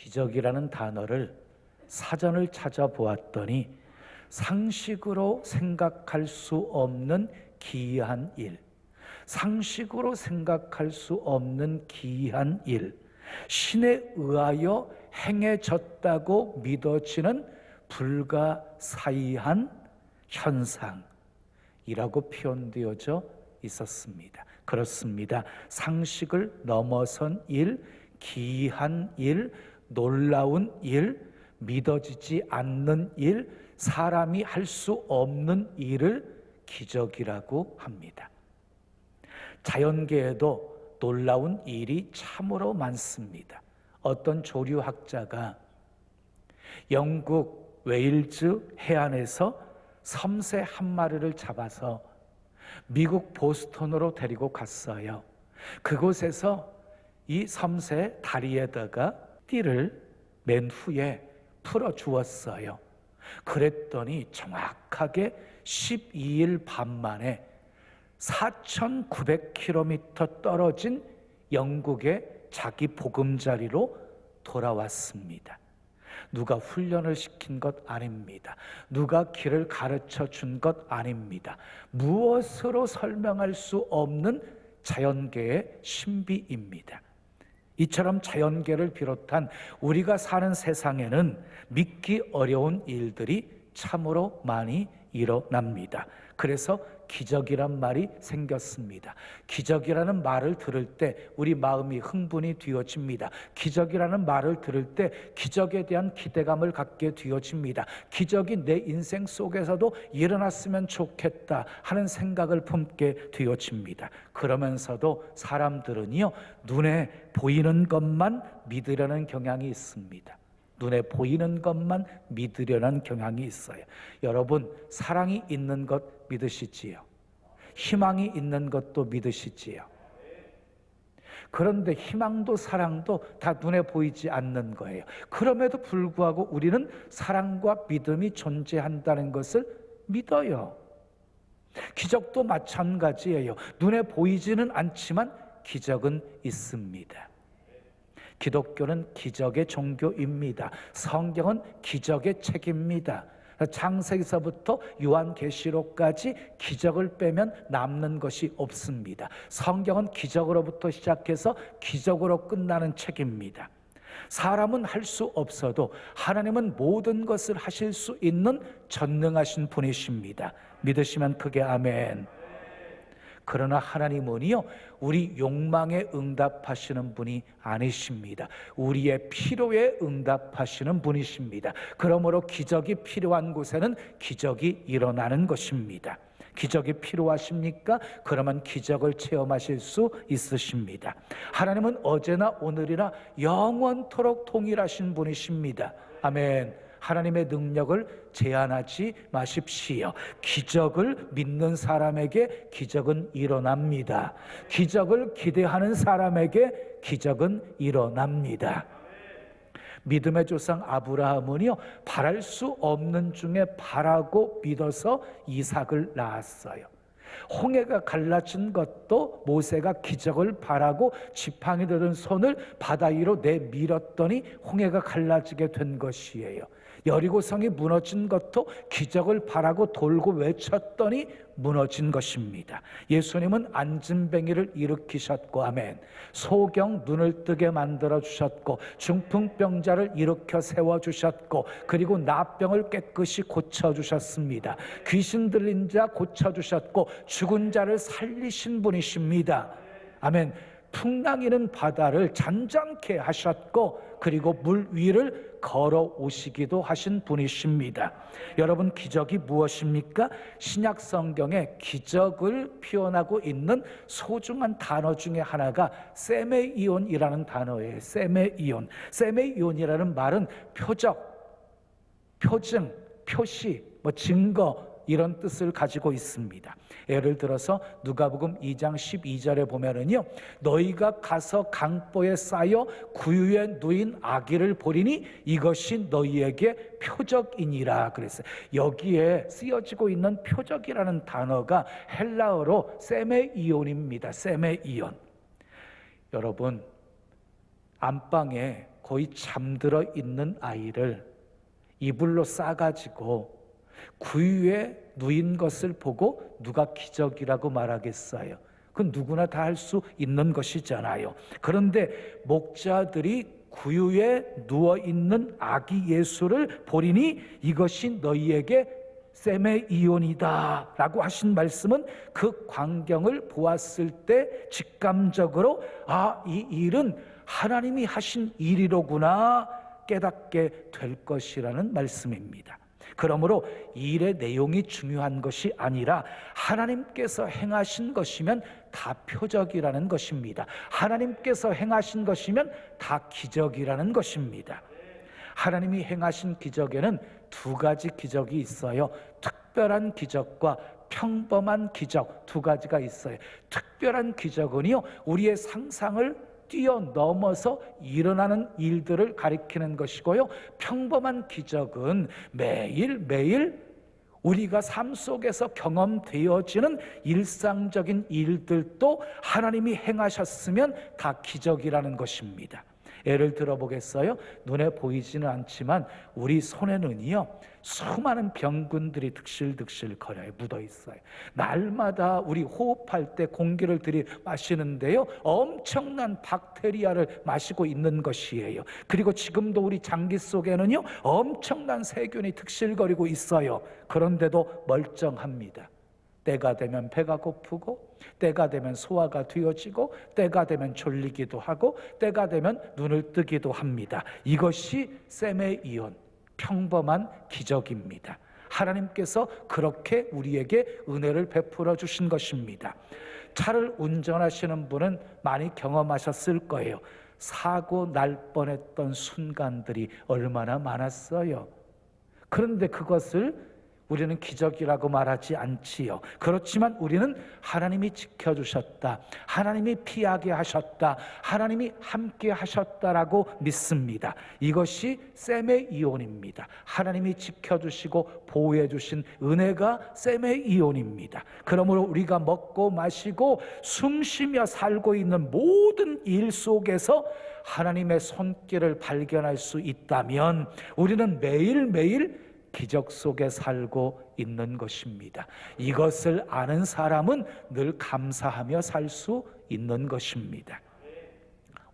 기적이라는 단어를 사전을 찾아보았더니 상식으로 생각할 수 없는 기이한 일, 상식으로 생각할 수 없는 기이한 일, 신에 의하여 행해졌다고 믿어지는 불가사의한 현상이라고 표현되어져 있었습니다. 그렇습니다. 상식을 넘어선 일, 기이한 일, 놀라운 일, 믿어지지 않는 일, 사람이 할 수 없는 일을 기적이라고 합니다. 자연계에도 놀라운 일이 참으로 많습니다. 어떤 조류학자가 영국 웨일즈 해안에서 섬새 한 마리를 잡아서 미국 보스턴으로 데리고 갔어요. 그곳에서 이 섬새 다리에다가 띠를 맨 후에 풀어 주었어요. 그랬더니 정확하게 12일 반 만에 4,900km 떨어진 영국의 자기 보금자리로 돌아왔습니다. 누가 훈련을 시킨 것 아닙니다. 누가 길을 가르쳐 준 것 아닙니다. 무엇으로 설명할 수 없는 자연계의 신비입니다. 이처럼 자연계를 비롯한 우리가 사는 세상에는 믿기 어려운 일들이 참으로 많이 일어납니다. 그래서 기적이란 말이 생겼습니다. 기적이라는 말을 들을 때 우리 마음이 흥분이 되어집니다. 기적이라는 말을 들을 때 기적에 대한 기대감을 갖게 되어집니다. 기적이 내 인생 속에서도 일어났으면 좋겠다 하는 생각을 품게 되어집니다. 그러면서도 사람들은요, 눈에 보이는 것만 믿으려는 경향이 있습니다. 눈에 보이는 것만 믿으려는 경향이 있어요. 여러분, 사랑이 있는 것 믿으시지요? 희망이 있는 것도 믿으시지요? 그런데 희망도 사랑도 다 눈에 보이지 않는 거예요. 그럼에도 불구하고 우리는 사랑과 믿음이 존재한다는 것을 믿어요. 기적도 마찬가지예요. 눈에 보이지는 않지만 기적은 있습니다. 기독교는 기적의 종교입니다. 성경은 기적의 책입니다. 창세기서부터 요한계시록까지 기적을 빼면 남는 것이 없습니다. 성경은 기적으로부터 시작해서 기적으로 끝나는 책입니다. 사람은 할 수 없어도 하나님은 모든 것을 하실 수 있는 전능하신 분이십니다. 믿으시면 크게 아멘. 그러나 하나님은요, 우리 욕망에 응답하시는 분이 아니십니다. 우리의 필요에 응답하시는 분이십니다. 그러므로 기적이 필요한 곳에는 기적이 일어나는 것입니다. 기적이 필요하십니까? 그러면 기적을 체험하실 수 있으십니다. 하나님은 어제나 오늘이나 영원토록 동일하신 분이십니다. 아멘. 하나님의 능력을 제한하지 마십시오. 기적을 믿는 사람에게 기적은 일어납니다. 기적을 기대하는 사람에게 기적은 일어납니다. 믿음의 조상 아브라함은요, 바랄 수 없는 중에 바라고 믿어서 이삭을 낳았어요. 홍해가 갈라진 것도 모세가 기적을 바라고 지팡이 들은 손을 바다 위로 내밀었더니 홍해가 갈라지게 된 것이에요. 여리고성이 무너진 것도 기적을 바라고 돌고 외쳤더니 무너진 것입니다. 예수님은 안진뱅이를 일으키셨고, 아멘. 소경 눈을 뜨게 만들어 주셨고, 중풍병자를 일으켜 세워 주셨고, 그리고 나병을 깨끗이 고쳐 주셨습니다. 귀신 들린 자 고쳐 주셨고, 죽은 자를 살리신 분이십니다. 아멘. 풍랑이는 바다를 잔잔케 하셨고, 그리고 물 위를 걸어 오시기도 하신 분이십니다. 여러분, 기적이 무엇입니까? 신약 성경에 기적을 표현하고 있는 소중한 단어 중에 하나가 세메이온이라는 단어예요. 세메이온. 세메이온이라는 말은 표적, 표증, 표시, 증거, 이런 뜻을 가지고 있습니다. 예를 들어서 누가복음 2장 12절에 보면은요, 너희가 가서 강보에 쌓여 구유에 누인 아기를 보리니 이것이 너희에게 표적이니라 그랬어요. 여기에 쓰여지고 있는 표적이라는 단어가 헬라어로 세메이온입니다. 세메이온. 여러분, 안방에 거의 잠들어 있는 아이를 이불로 싸가지고 구유에 누인 것을 보고 누가 기적이라고 말하겠어요? 그건 누구나 다 할 수 있는 것이잖아요. 그런데 목자들이 구유에 누워있는 아기 예수를 보리니 이것이 너희에게 세메이온이다 라고 하신 말씀은 그 광경을 보았을 때 직감적으로 이 일은 하나님이 하신 일이로구나 깨닫게 될 것이라는 말씀입니다. 그러므로 이 일의 내용이 중요한 것이 아니라 하나님께서 행하신 것이면 다 표적이라는 것입니다. 하나님께서 행하신 것이면 다 기적이라는 것입니다. 하나님이 행하신 기적에는 두 가지 기적이 있어요. 특별한 기적과 평범한 기적 두 가지가 있어요. 특별한 기적은요, 우리의 상상을 뛰어넘어서 일어나는 일들을 가리키는 것이고요, 평범한 기적은 매일매일 우리가 삶 속에서 경험되어지는 일상적인 일들도 하나님이 행하셨으면 다 기적이라는 것입니다. 예를 들어보겠어요? 눈에 보이지는 않지만 우리 손에는요, 수많은 병균들이 득실득실 거려요. 묻어 있어요. 날마다 우리 호흡할 때 공기를 들이마시는데요, 엄청난 박테리아를 마시고 있는 것이에요. 그리고 지금도 우리 장기 속에는요, 엄청난 세균이 득실거리고 있어요. 그런데도 멀쩡합니다. 때가 되면 배가 고프고, 때가 되면 소화가 되어지고, 때가 되면 졸리기도 하고, 때가 되면 눈을 뜨기도 합니다. 이것이 세메이온, 평범한 기적입니다. 하나님께서 그렇게 우리에게 은혜를 베풀어 주신 것입니다. 차를 운전하시는 분은 많이 경험하셨을 거예요. 사고 날 뻔했던 순간들이 얼마나 많았어요. 그런데 그것을 우리는 기적이라고 말하지 않지요. 그렇지만 우리는 하나님이 지켜주셨다, 하나님이 피하게 하셨다, 하나님이 함께 하셨다라고 믿습니다. 이것이 세메이온입니다. 하나님이 지켜주시고 보호해 주신 은혜가 세메이온입니다. 그러므로 우리가 먹고 마시고 숨쉬며 살고 있는 모든 일 속에서 하나님의 손길을 발견할 수 있다면 우리는 매일매일 기적 속에 살고 있는 것입니다. 이것을 아는 사람은 늘 감사하며 살 수 있는 것입니다.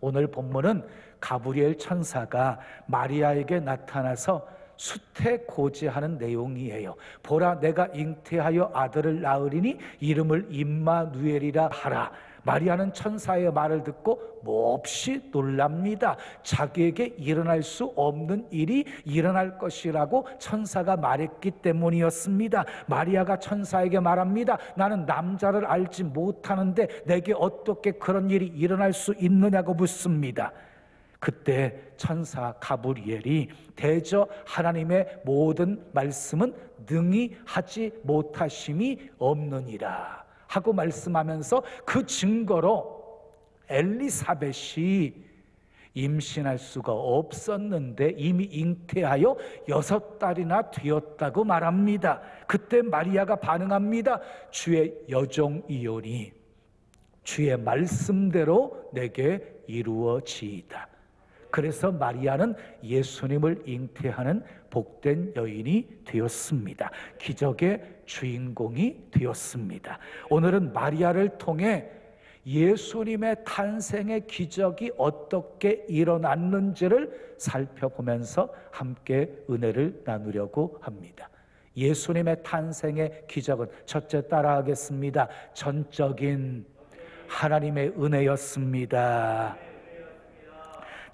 오늘 본문은 가브리엘 천사가 마리아에게 나타나서 수태고지하는 내용이에요. 보라, 내가 잉태하여 아들을 낳으리니 이름을 임마누엘이라 하라. 마리아는 천사의 말을 듣고 몹시 놀랍니다. 자기에게 일어날 수 없는 일이 일어날 것이라고 천사가 말했기 때문이었습니다. 마리아가 천사에게 말합니다. 나는 남자를 알지 못하는데 내게 어떻게 그런 일이 일어날 수 있느냐고 묻습니다. 그때 천사 가브리엘이 대저 하나님의 모든 말씀은 능히 하지 못하심이 없느니라 하고 말씀하면서 그 증거로 엘리사벳이 임신할 수가 없었는데 이미 잉태하여 6달이나 되었다고 말합니다. 그때 마리아가 반응합니다. 주의 여종이오니 주의 말씀대로 내게 이루어지이다. 그래서 마리아는 예수님을 잉태하는 복된 여인이 되었습니다. 기적의 주인공이 되었습니다. 오늘은 마리아를 통해 예수님의 탄생의 기적이 어떻게 일어났는지를 살펴보면서 함께 은혜를 나누려고 합니다. 예수님의 탄생의 기적은 첫째 따라하겠습니다. 전적인 하나님의 은혜였습니다.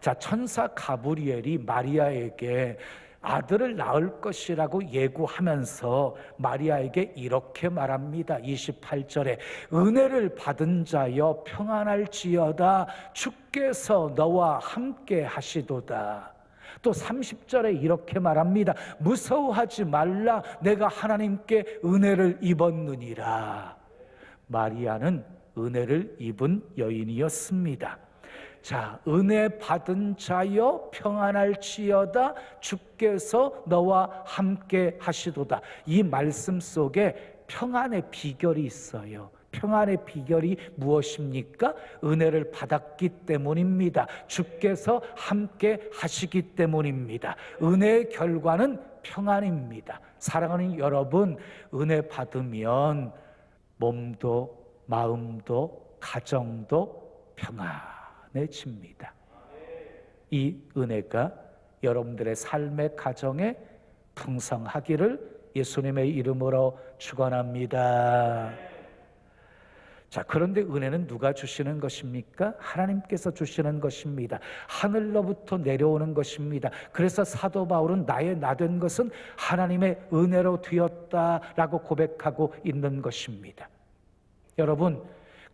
자, 천사 가브리엘이 마리아에게 아들을 낳을 것이라고 예고하면서 마리아에게 이렇게 말합니다. 28절에 은혜를 받은 자여 평안할지어다 주께서 너와 함께 하시도다. 또 30절에 이렇게 말합니다. 무서워하지 말라 내가 하나님께 은혜를 입었느니라. 마리아는 은혜를 입은 여인이었습니다. 자, 은혜 받은 자여 평안할지어다 주께서 너와 함께 하시도다. 이 말씀 속에 평안의 비결이 있어요. 평안의 비결이 무엇입니까? 은혜를 받았기 때문입니다. 주께서 함께 하시기 때문입니다. 은혜의 결과는 평안입니다. 사랑하는 여러분, 은혜 받으면 몸도 마음도 가정도 평안해집니다. 이 은혜가 여러분들의 삶의 가정에 풍성하기를 예수님의 이름으로 축원합니다. 자, 그런데 은혜는 누가 주시는 것입니까? 하나님께서 주시는 것입니다. 하늘로부터 내려오는 것입니다. 그래서 사도 바울은 나의 나 된 것은 하나님의 은혜로 되었다라고 고백하고 있는 것입니다. 여러분,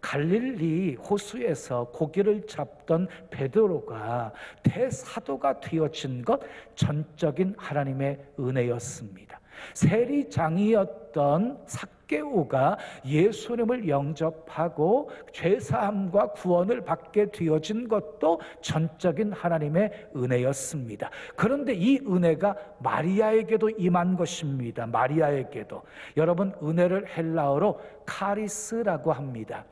갈릴리 호수에서 고기를 잡던 베드로가 대사도가 되어진 것 전적인 하나님의 은혜였습니다. 세리장이었던 삭개오가 예수님을 영접하고 죄사함과 구원을 받게 되어진 것도 전적인 하나님의 은혜였습니다. 그런데 이 은혜가 마리아에게도 임한 것입니다. 마리아에게도. 여러분, 은혜를 헬라어로 카리스라고 합니다.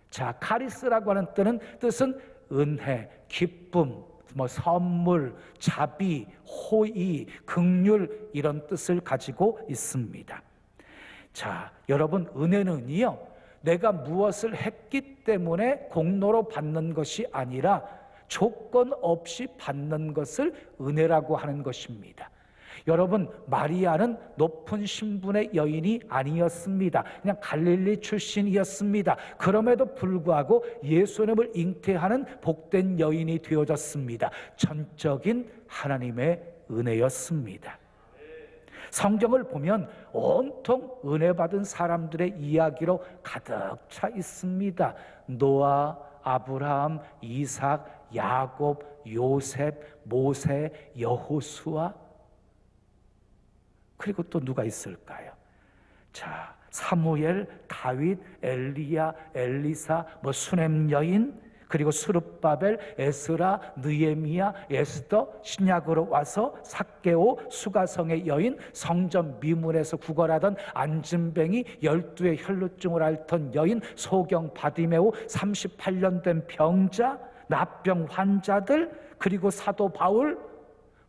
자, 카리스라고 하는 뜻은 은혜, 기쁨, 선물, 자비, 호의, 긍휼 이런 뜻을 가지고 있습니다. 자, 여러분, 은혜는요, 내가 무엇을 했기 때문에 공로로 받는 것이 아니라 조건 없이 받는 것을 은혜라고 하는 것입니다. 여러분, 마리아는 높은 신분의 여인이 아니었습니다. 그냥 갈릴리 출신이었습니다. 그럼에도 불구하고 예수님을 잉태하는 복된 여인이 되어졌습니다. 전적인 하나님의 은혜였습니다. 성경을 보면 온통 은혜 받은 사람들의 이야기로 가득 차 있습니다. 노아, 아브라함, 이삭, 야곱, 요셉, 모세, 여호수아, 그리고 또 누가 있을까요? 자, 사무엘, 다윗, 엘리야, 엘리사, 수넴 여인, 그리고 스룹바벨, 에스라, 느헤미야, 에스더, 신약으로 와서 삭개오, 수가성의 여인, 성전 미문에서 구걸하던 안진뱅이, 12의 혈루증을 앓던 여인, 소경 바디메오, 38년 된 병자, 납병 환자들, 그리고 사도 바울,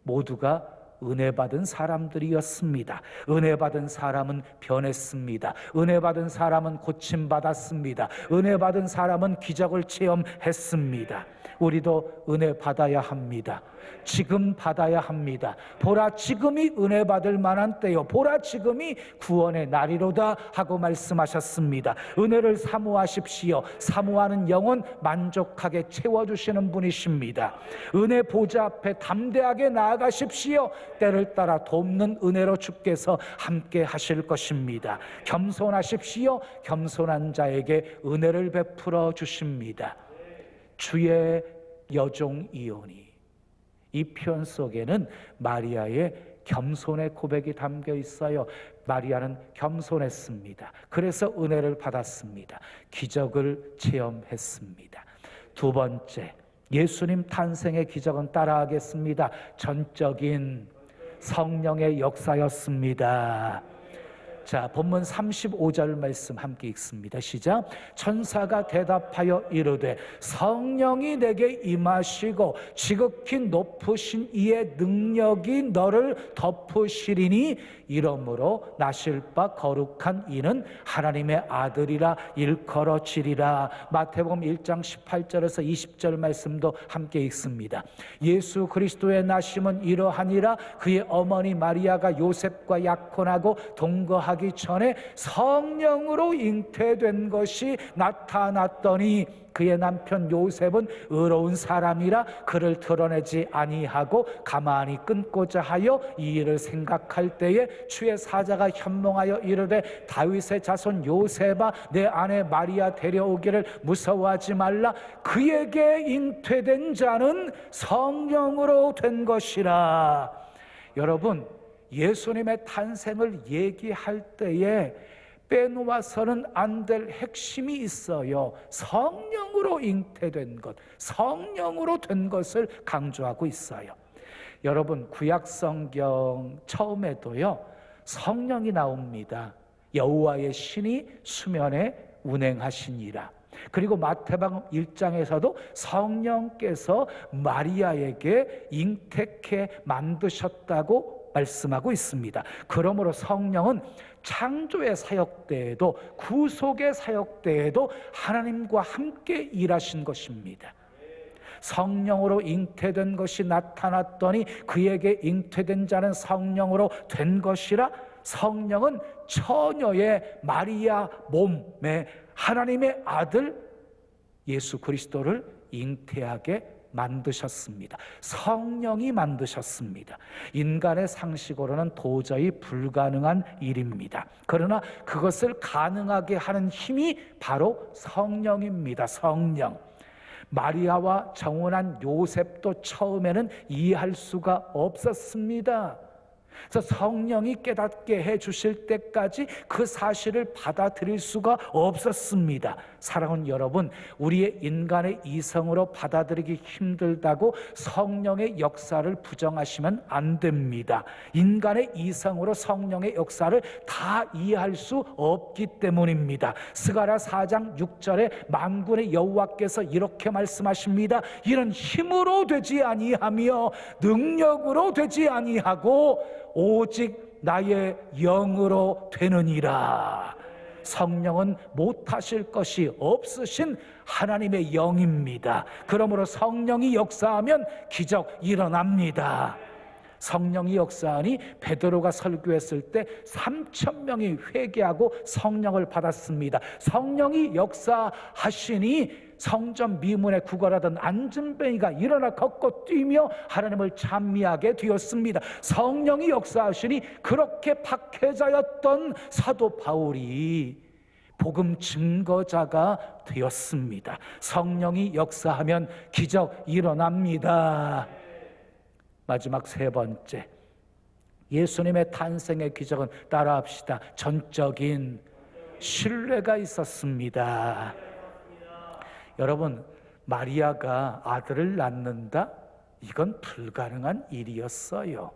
모두가 은혜 받은 사람들이었습니다. 은혜 받은 사람은 변했습니다. 은혜 받은 사람은 고침받았습니다. 은혜 받은 사람은 기적을 체험했습니다. 우리도 은혜 받아야 합니다. 지금 받아야 합니다. 보라, 지금이 은혜 받을 만한 때요, 보라, 지금이 구원의 날이로다 하고 말씀하셨습니다. 은혜를 사모하십시오. 사모하는 영혼 만족하게 채워주시는 분이십니다. 은혜 보좌 앞에 담대하게 나아가십시오. 때를 따라 돕는 은혜로 주께서 함께 하실 것입니다. 겸손하십시오. 겸손한 자에게 은혜를 베풀어 주십니다. 주의 여종 이온이, 이 표현 속에는 마리아의 겸손의 고백이 담겨 있어요. 마리아는 겸손했습니다. 그래서 은혜를 받았습니다. 기적을 체험했습니다. 두 번째, 예수님 탄생의 기적은 따라하겠습니다. 전적인 성령의 역사였습니다. 자, 본문 35절 말씀 함께 읽습니다. 시작. 천사가 대답하여 이르되 성령이 내게 임하시고 지극히 높으신 이의 능력이 너를 덮으시리니 이러므로 나실 바 거룩한 이는 하나님의 아들이라 일컬어지리라. 마태복음 1장 18절에서 20절 말씀도 함께 읽습니다. 예수 그리스도의 나심은 이러하니라. 그의 어머니 마리아가 요셉과 약혼하고 동거하기 전에 성령으로 잉태된 것이 나타났더니 그의 남편 요셉은 의로운 사람이라 그를 드러내지 아니하고 가만히 끊고자 하여 이 일을 생각할 때에 주의 사자가 현몽하여 이르되 다윗의 자손 요셉아, 내 아내 마리아 데려오기를 무서워하지 말라. 그에게 잉태된 자는 성령으로 된 것이라. 여러분, 예수님의 탄생을 얘기할 때에 빼놓아서는 안 될 핵심이 있어요. 성령으로 잉태된 것, 성령으로 된 것을 강조하고 있어요. 여러분, 구약 성경 처음에도요, 성령이 나옵니다. 여호와의 신이 수면에 운행하시니라. 그리고 마태복음 1장에서도 성령께서 마리아에게 잉태케 만드셨다고 말씀하고 있습니다. 그러므로 성령은 창조의 사역 때에도 구속의 사역 때에도 하나님과 함께 일하신 것입니다. 성령으로 잉태된 것이 나타났더니 그에게 잉태된 자는 성령으로 된 것이라. 성령은 처녀의 마리아 몸에 하나님의 아들 예수 그리스도를 잉태하게 만드셨습니다. 성령이 만드셨습니다. 인간의 상식으로는 도저히 불가능한 일입니다. 그러나 그것을 가능하게 하는 힘이 바로 성령입니다. 성령. 마리아와 정혼한 요셉도 처음에는 이해할 수가 없었습니다. 그래서 성령이 깨닫게 해주실 때까지 그 사실을 받아들일 수가 없었습니다. 사랑하는 여러분, 우리의 인간의 이성으로 받아들이기 힘들다고 성령의 역사를 부정하시면 안 됩니다. 인간의 이성으로 성령의 역사를 다 이해할 수 없기 때문입니다. 스가랴 4장 6절에 만군의 여호와께서 이렇게 말씀하십니다. 이는 힘으로 되지 아니하며 능력으로 되지 아니하고 오직 나의 영으로 되느니라. 성령은 못하실 것이 없으신 하나님의 영입니다. 그러므로 성령이 역사하면 기적 일어납니다. 성령이 역사하니 베드로가 설교했을 때 3,000명이 회개하고 성령을 받았습니다. 성령이 역사하시니 성전 미문에 구걸하던 안진뱅이가 일어나 걷고 뛰며 하나님을 찬미하게 되었습니다. 성령이 역사하시니 그렇게 박해자였던 사도 바울이 복음 증거자가 되었습니다. 성령이 역사하면 기적 일어납니다. 마지막 세 번째, 예수님의 탄생의 기적은 따라합시다. 전적인 신뢰가 있었습니다. 여러분, 마리아가 아들을 낳는다? 이건 불가능한 일이었어요.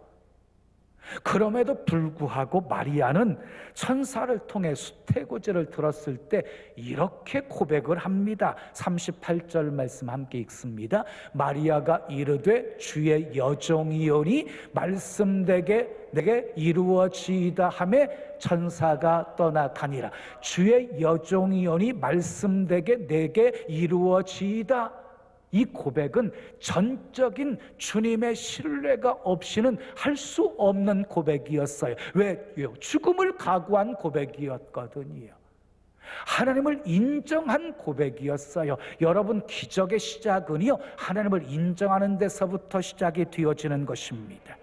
그럼에도 불구하고 마리아는 천사를 통해 수태고지를 들었을 때 이렇게 고백을 합니다. 38절 말씀 함께 읽습니다. 마리아가 이르되 주의 여종이오니 말씀되게 내게 이루어지이다 하매 천사가 떠나가니라. 주의 여종이오니 말씀되게 내게 이루어지이다. 이 고백은 전적인 주님의 신뢰가 없이는 할 수 없는 고백이었어요. 왜요? 죽음을 각오한 고백이었거든요. 하나님을 인정한 고백이었어요. 여러분, 기적의 시작은요, 하나님을 인정하는 데서부터 시작이 되어지는 것입니다.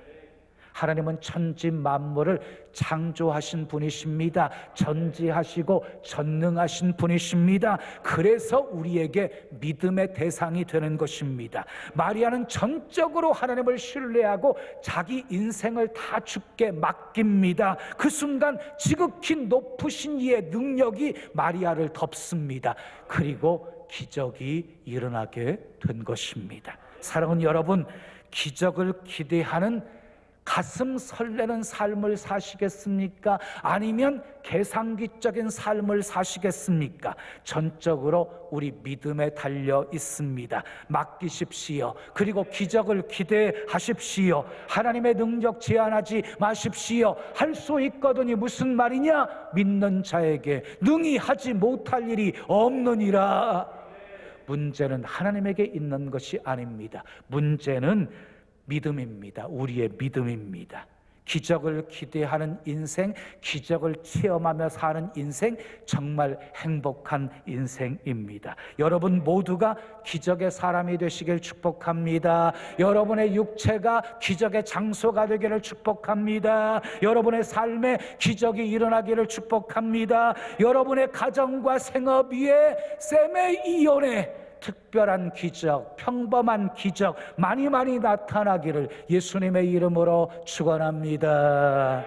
하나님은 천지 만물을 창조하신 분이십니다. 전지하시고 전능하신 분이십니다. 그래서 우리에게 믿음의 대상이 되는 것입니다. 마리아는 전적으로 하나님을 신뢰하고 자기 인생을 다 주께 맡깁니다. 그 순간 지극히 높으신 이의 능력이 마리아를 덮습니다. 그리고 기적이 일어나게 된 것입니다. 사랑하는 여러분, 기적을 기대하는 가슴 설레는 삶을 사시겠습니까? 아니면 계산기적인 삶을 사시겠습니까? 전적으로 우리 믿음에 달려 있습니다. 맡기십시오. 그리고 기적을 기대하십시오. 하나님의 능력 제한하지 마십시오. 할 수 있거든요. 무슨 말이냐? 믿는 자에게 능히 하지 못할 일이 없느니라. 문제는 하나님에게 있는 것이 아닙니다. 문제는 믿음입니다. 우리의 믿음입니다. 기적을 기대하는 인생, 기적을 체험하며 사는 인생, 정말 행복한 인생입니다. 여러분 모두가 기적의 사람이 되시길 축복합니다. 여러분의 육체가 기적의 장소가 되기를 축복합니다. 여러분의 삶에 기적이 일어나기를 축복합니다. 여러분의 가정과 생업 위에 셈의 이혼에 특별한 기적, 평범한 기적 많이 나타나기를 예수님의 이름으로 축원합니다.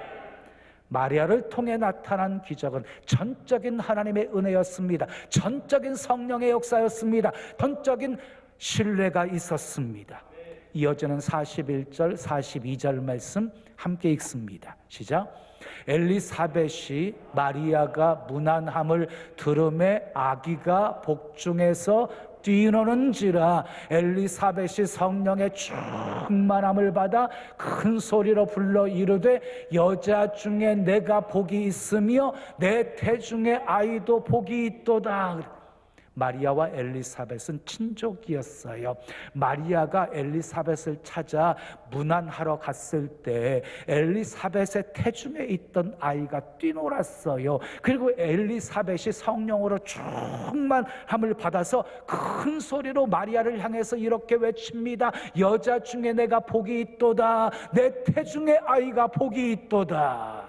마리아를 통해 나타난 기적은 전적인 하나님의 은혜였습니다. 전적인 성령의 역사였습니다. 전적인 신뢰가 있었습니다. 이어지는 41절, 42절 말씀 함께 읽습니다. 시작. 엘리사벳이 마리아가 무난함을 들음에 아기가 복중에서 뛰노는지라 엘리사벳이 성령의 충만함을 받아 큰 소리로 불러 이르되 여자 중에 내가 복이 있으며 내 태중의 아이도 복이 있도다. 마리아와 엘리사벳은 친족이었어요. 마리아가 엘리사벳을 찾아 문안하러 갔을 때 엘리사벳의 태중에 있던 아이가 뛰놀았어요. 그리고 엘리사벳이 성령으로 충만함을 받아서 큰 소리로 마리아를 향해서 이렇게 외칩니다. 여자 중에 내가 복이 있도다. 내 태중의 아이가 복이 있도다.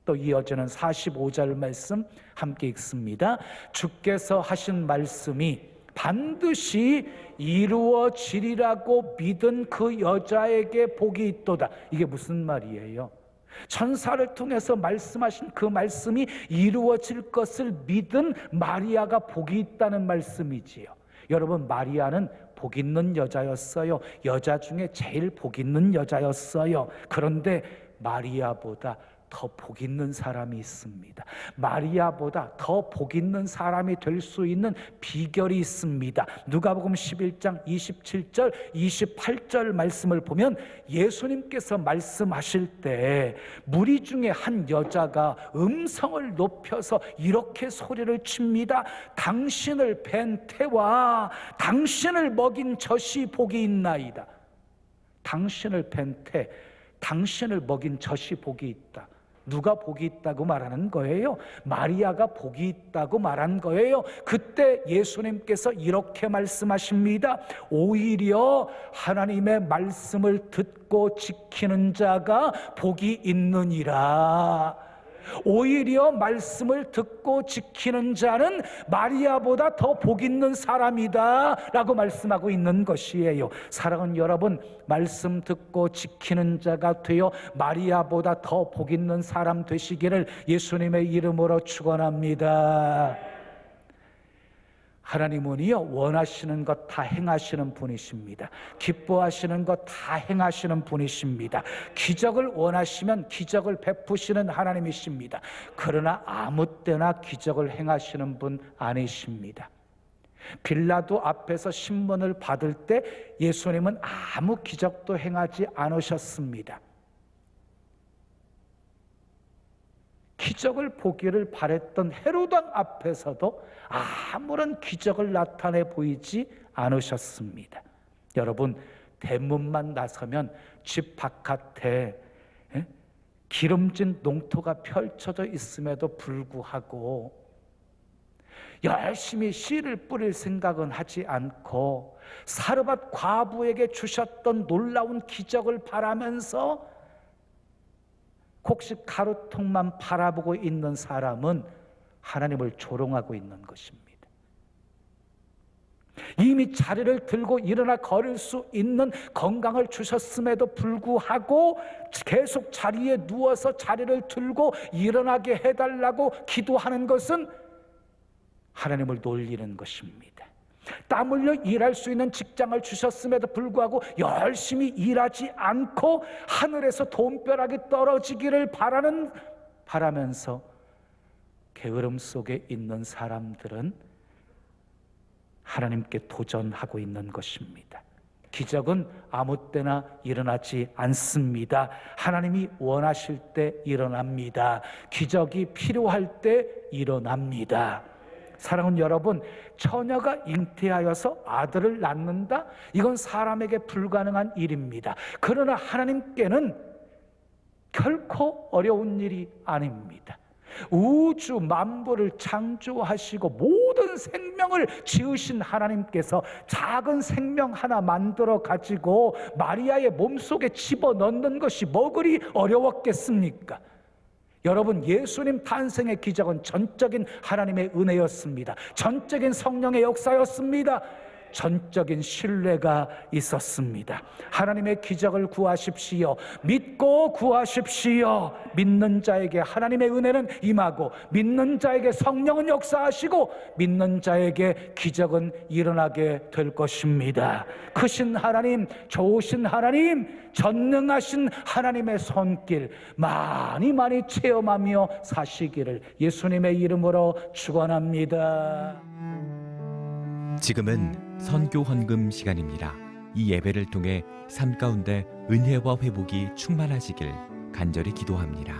또 이어지는 45절 말씀 함께 읽습니다. 주께서 하신 말씀이 반드시 이루어지리라고 믿은 그 여자에게 복이 있도다. 이게 무슨 말이에요? 천사를 통해서 말씀하신 그 말씀이 이루어질 것을 믿은 마리아가 복이 있다는 말씀이지요. 여러분, 마리아는 복 있는 여자였어요. 여자 중에 제일 복 있는 여자였어요. 그런데 마리아보다 더 복 있는 사람이 있습니다. 마리아보다 더 복 있는 사람이 될 수 있는 비결이 있습니다. 누가복음 11장 27절 28절 말씀을 보면 예수님께서 말씀하실 때 무리 중에 한 여자가 음성을 높여서 이렇게 소리를 칩니다. 당신을 뵌 태와 당신을 먹인 젖이 복이 있나이다. 당신을 뵌 태, 당신을 먹인 젖이 복이 있다. 누가 복이 있다고 말하는 거예요? 마리아가 복이 있다고 말한 거예요. 그때 예수님께서 이렇게 말씀하십니다. 오히려 하나님의 말씀을 듣고 지키는 자가 복이 있느니라. 오히려 말씀을 듣고 지키는 자는 마리아보다 더 복 있는 사람이다 라고 말씀하고 있는 것이에요. 사랑하는 여러분, 말씀 듣고 지키는 자가 되어 마리아보다 더 복 있는 사람 되시기를 예수님의 이름으로 축원합니다. 하나님은요, 원하시는 것 다 행하시는 분이십니다. 기뻐하시는 것 다 행하시는 분이십니다. 기적을 원하시면 기적을 베푸시는 하나님이십니다. 그러나 아무 때나 기적을 행하시는 분 아니십니다. 빌라도 앞에서 신문을 받을 때 예수님은 아무 기적도 행하지 않으셨습니다. 기적을 보기를 바랬던 헤로당 앞에서도 아무런 기적을 나타내 보이지 않으셨습니다. 여러분, 대문만 나서면 집 바깥에 기름진 농토가 펼쳐져 있음에도 불구하고 열심히 씨를 뿌릴 생각은 하지 않고 사르밧 과부에게 주셨던 놀라운 기적을 바라면서 곡식 가루통만 바라보고 있는 사람은 하나님을 조롱하고 있는 것입니다. 이미 자리를 들고 일어나 걸을 수 있는 건강을 주셨음에도 불구하고 계속 자리에 누워서 자리를 들고 일어나게 해달라고 기도하는 것은 하나님을 놀리는 것입니다. 땀 흘려 일할 수 있는 직장을 주셨음에도 불구하고 열심히 일하지 않고 하늘에서 돈벼락이 떨어지기를 바라면서 게으름 속에 있는 사람들은 하나님께 도전하고 있는 것입니다. 기적은 아무 때나 일어나지 않습니다. 하나님이 원하실 때 일어납니다. 기적이 필요할 때 일어납니다. 사랑하는 여러분, 처녀가 잉태하여서 아들을 낳는다? 이건 사람에게 불가능한 일입니다. 그러나 하나님께는 결코 어려운 일이 아닙니다. 우주 만물을 창조하시고 모든 생명을 지으신 하나님께서 작은 생명 하나 만들어 가지고 마리아의 몸속에 집어넣는 것이 뭐 그리 어려웠겠습니까? 여러분, 예수님 탄생의 기적은 전적인 하나님의 은혜였습니다. 전적인 성령의 역사였습니다. 전적인 신뢰가 있었습니다. 하나님의 기적을 구하십시오. 믿고 구하십시오. 믿는 자에게 하나님의 은혜는 임하고 믿는 자에게 성령은 역사하시고 믿는 자에게 기적은 일어나게 될 것입니다. 크신 하나님, 좋으신 하나님, 전능하신 하나님의 손길 많이 많이 체험하며 사시기를 예수님의 이름으로 축원합니다. 지금은 선교 헌금 시간입니다. 이 예배를 통해 삶 가운데 은혜와 회복이 충만하시길 간절히 기도합니다.